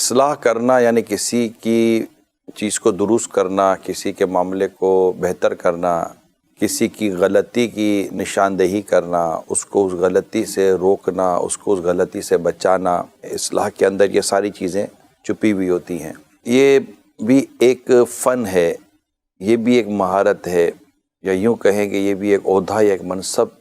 اصلاح کرنا یعنی کسی کی چیز کو درست کرنا، کسی کے معاملے کو بہتر کرنا، کسی کی غلطی کی نشاندہی کرنا، اس کو اس غلطی سے روکنا، اس کو اس غلطی سے بچانا، اصلاح کے اندر یہ ساری چیزیں چھپی ہوئی ہوتی ہیں۔ یہ بھی ایک فن ہے، یہ بھی ایک مہارت ہے، یا یوں کہیں کہ یہ بھی ایک عہدہ یا ایک منصب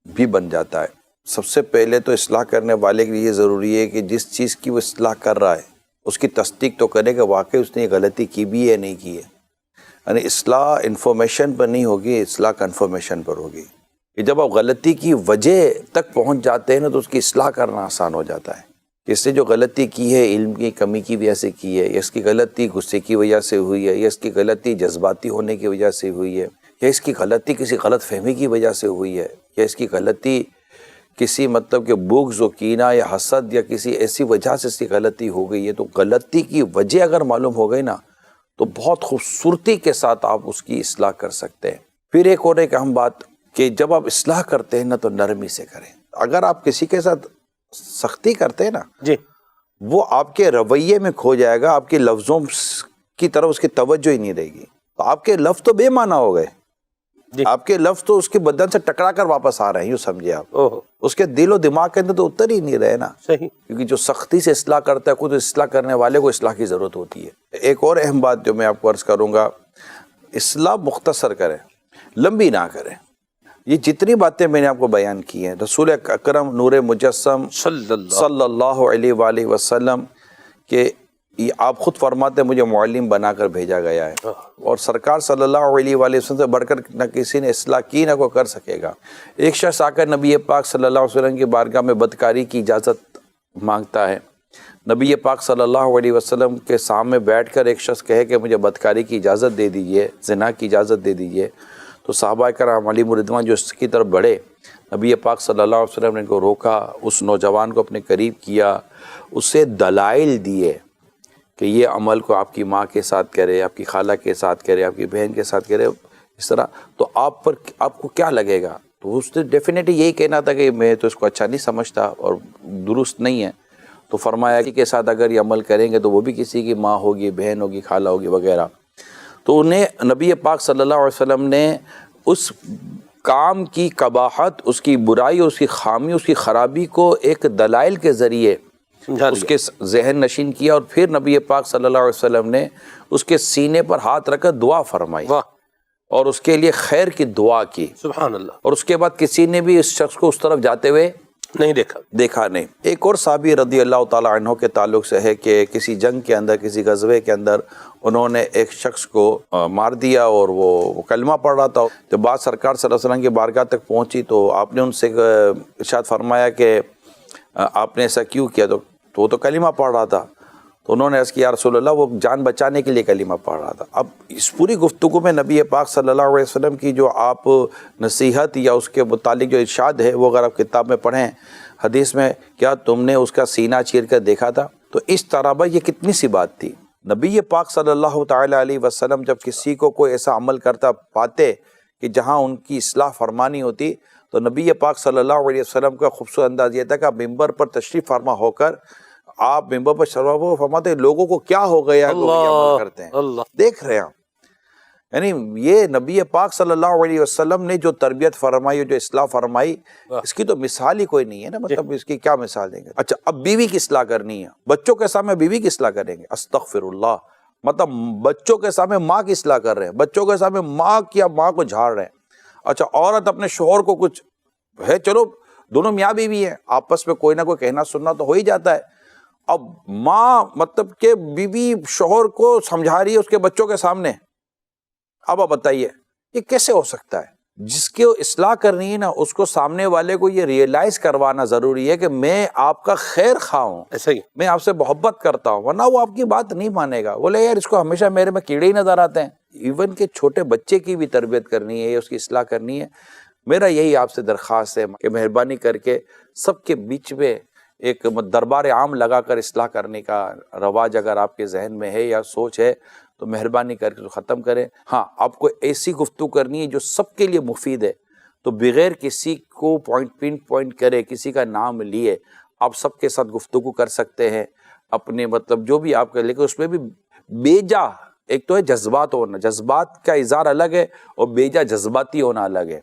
بھی بن جاتا ہے۔ سب سے پہلے تو اصلاح کرنے والے کے لیے یہ ضروری ہے کہ جس چیز کی وہ اصلاح کر رہا ہے اس کی تصدیق تو کرے کہ واقعی اس نے یہ غلطی کی بھی ہے نہیں کی ہے۔ یعنی اصلاح انفارمیشن پر نہیں ہوگی، اصلاح کنفرمیشن پر ہوگی کہ جب آپ غلطی کی وجہ تک پہنچ جاتے ہیں نا تو اس کی اصلاح کرنا آسان ہو جاتا ہے کہ اس نے جو غلطی کی ہے علم کی کمی کی وجہ سے کی ہے، یا اس کی غلطی غصے کی وجہ سے ہوئی ہے، یا اس کی غلطی جذباتی ہونے کی وجہ سے ہوئی ہے، یا اس کی غلطی کسی غلط فہمی کی وجہ سے ہوئی ہے، یا اس کی غلطی کسی مطلب کہ بغض و کینہ یا حسد یا کسی ایسی وجہ سے اس کی غلطی ہو گئی ہے۔ تو غلطی کی وجہ اگر معلوم ہو گئی نا تو بہت خوبصورتی کے ساتھ آپ اس کی اصلاح کر سکتے ہیں۔ پھر ایک اور ایک اہم بات کہ جب آپ اصلاح کرتے ہیں نا تو نرمی سے کریں۔ اگر آپ کسی کے ساتھ سختی کرتے ہیں نا جی وہ آپ کے رویے میں کھو جائے گا، آپ کے لفظوں کی طرف اس کی توجہ ہی نہیں رہے گی، تو آپ کے لفظ تو بے معنی ہو گئے، آپ کے لفظ تو اس کے بدن سے ٹکرا کر واپس آ رہے ہیں، یوں سمجھے آپ اس کے دل و دماغ کے اندر تو اتر ہی نہیں رہے نا۔ صحیح، کیونکہ جو سختی سے اصلاح کرتا ہے خود اصلاح کرنے والے کو اصلاح کی ضرورت ہوتی ہے۔ ایک اور اہم بات جو میں آپ کو عرض کروں گا، اصلاح مختصر کریں، لمبی نہ کریں۔ یہ جتنی باتیں میں نے آپ کو بیان کی ہیں رسول اکرم نور مجسم صلی اللہ علیہ وآلہ وسلم کہ یہ آپ خود فرماتے ہیں مجھے معلم بنا کر بھیجا گیا ہے، اور سرکار صلی اللہ علیہ وآلہ وسلم سے بڑھ کر نہ کسی نے اصلاح کی نہ کوئی کر سکے گا۔ ایک شخص آ کر نبی پاک صلی اللہ علیہ وسلم کی بارگاہ میں بدکاری کی اجازت مانگتا ہے، نبی پاک صلی اللہ علیہ وسلم کے سامنے بیٹھ کر ایک شخص کہے کہ مجھے بدکاری کی اجازت دے دیجئے، زنا کی اجازت دے دیجئے، تو صحابہ کرام علیہم رضوان جو اس کی طرف بڑھے، نبی پاک صلی اللہ علیہ وسلم نے ان کو روکا، اس نوجوان کو اپنے قریب کیا، اسے دلائل دیے کہ یہ عمل کو آپ کی ماں کے ساتھ کرے، آپ کی خالہ کے ساتھ کرے، آپ کی بہن کے ساتھ کرے، اس طرح تو آپ کو کیا لگے گا؟ تو اس نے ڈیفینیٹلی یہی کہنا تھا کہ میں تو اس کو اچھا نہیں سمجھتا اور درست نہیں ہے، تو فرمایا کہ کے ساتھ اگر یہ عمل کریں گے تو وہ بھی کسی کی ماں ہوگی، بہن ہوگی، خالہ ہوگی وغیرہ۔ تو انہیں نبی پاک صلی اللہ علیہ وسلم نے اس کام کی قباحت، اس کی برائی، اس کی خامی، اس کی خرابی کو ایک دلائل کے ذریعے اس کے ذہن نشین کیا، اور پھر نبی پاک صلی اللہ علیہ وسلم نے اس کے سینے پر ہاتھ رکھ کر دعا فرمائی اور اس کے لیے خیر کی دعا کی، سبحان اللہ۔ اور اس کے بعد کسی نے بھی اس شخص کو اس طرف جاتے ہوئے نہیں دیکھا نہیں۔ ایک اور صحابی رضی اللہ تعالیٰ عنہ کے تعلق سے ہے کہ کسی جنگ کے اندر، کسی غزوے کے اندر انہوں نے ایک شخص کو مار دیا اور وہ کلمہ پڑھ رہا تھا۔ جب بات سرکار صلی اللہ علیہ وسلم کی بارگاہ تک پہنچی تو آپ نے ان سے ارشاد فرمایا کہ آپ نے ایسا کیوں کیا؟ تو وہ تو کلمہ پڑھ رہا تھا۔ تو انہوں نے عرض کیا یا رسول اللہ وہ جان بچانے کے لیے کلمہ پڑھ رہا تھا۔ اب اس پوری گفتگو میں نبی پاک صلی اللہ علیہ وسلم کی جو آپ نصیحت یا اس کے متعلق جو ارشاد ہے وہ اگر آپ کتاب میں پڑھیں حدیث میں، کیا تم نے اس کا سینہ چیر کر دیکھا تھا؟ تو اس طرح بھائی یہ کتنی سی بات تھی۔ نبی پاک صلی اللہ تعالیٰ علیہ وسلم جب کسی کو کوئی ایسا عمل کرتا پاتے کہ جہاں ان کی اصلاح فرمانی ہوتی تو نبی پاک صلی اللہ علیہ وسلم کا خوبصورت انداز یہ تھا کہ ممبر پر تشریف فرما ہو کر آپ ممبر پر شرف فرماتے لوگوں کو کیا ہو گیا عمل کرتے ہیں، دیکھ رہے ہیں۔ یعنی یہ نبی پاک صلی اللہ علیہ وسلم نے جو تربیت فرمائی، جو اصلاح فرمائی، اس کی تو مثال ہی کوئی نہیں ہے نا، مطلب اس کی کیا مثال دیں گے؟ اچھا اب بیوی کی اصلاح کرنی ہے، بچوں کے سامنے بیوی کی اصلاح کریں گے، استغفر اللہ، مطلب بچوں کے سامنے ماں کی اصلاح کر رہے ہیں، بچوں کے سامنے ماں کو جھاڑ رہے ہیں۔ اچھا عورت اپنے شوہر کو کچھ ہے، چلو دونوں میاں بیوی ہیں، آپس میں کوئی نہ کوئی کہنا سننا تو ہو ہی جاتا ہے۔ اب ماں مطلب کہ بیوی شوہر کو سمجھا رہی ہے اس کے بچوں کے سامنے، اب آپ بتائیے یہ کیسے ہو سکتا ہے؟ جس کی اصلاح کرنی ہے نا اس کو سامنے والے کو یہ ریئلائز کروانا ضروری ہے کہ میں آپ کا خیر خواہ ہوں، ایسا ہی میں آپ سے محبت کرتا ہوں، ورنہ وہ آپ کی بات نہیں مانے گا، بولے یار اس کو ہمیشہ میرے میں کیڑے ہی نظر آتے ہیں۔ ایون کہ چھوٹے بچے کی بھی تربیت کرنی ہے، اس کی اصلاح کرنی ہے۔ میرا یہی آپ سے درخواست ہے کہ مہربانی کر کے سب کے بیچ میں ایک دربار عام لگا کر اصلاح کرنے کا رواج اگر آپ کے ذہن میں ہے یا سوچ ہے تو مہربانی کر کے ختم کریں۔ ہاں آپ کو ایسی گفتگو کرنی ہے جو سب کے لیے مفید ہے، تو بغیر کسی کو پن پوائنٹ کرے، کسی کا نام لیے آپ سب کے ساتھ گفتگو کر سکتے ہیں۔ اپنے مطلب جو بھی آپ کا، لیکن اس میں بھی بیجا، ایک تو ہے جذبات ہونا، جذبات کا اظہار الگ ہے اور بیجا جذباتی ہونا الگ ہے.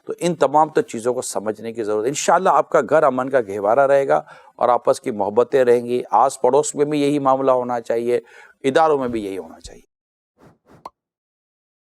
تو ان تمام تو چیزوں کو سمجھنے کی ضرورت ہے. انشاءاللہ آپ کا گھر امن کا گہوارہ رہے گا اور آپس کی محبتیں رہیں گی. آس پڑوس میں بھی یہی معاملہ ہونا چاہیے، اداروں میں بھی یہی ہونا چاہیے.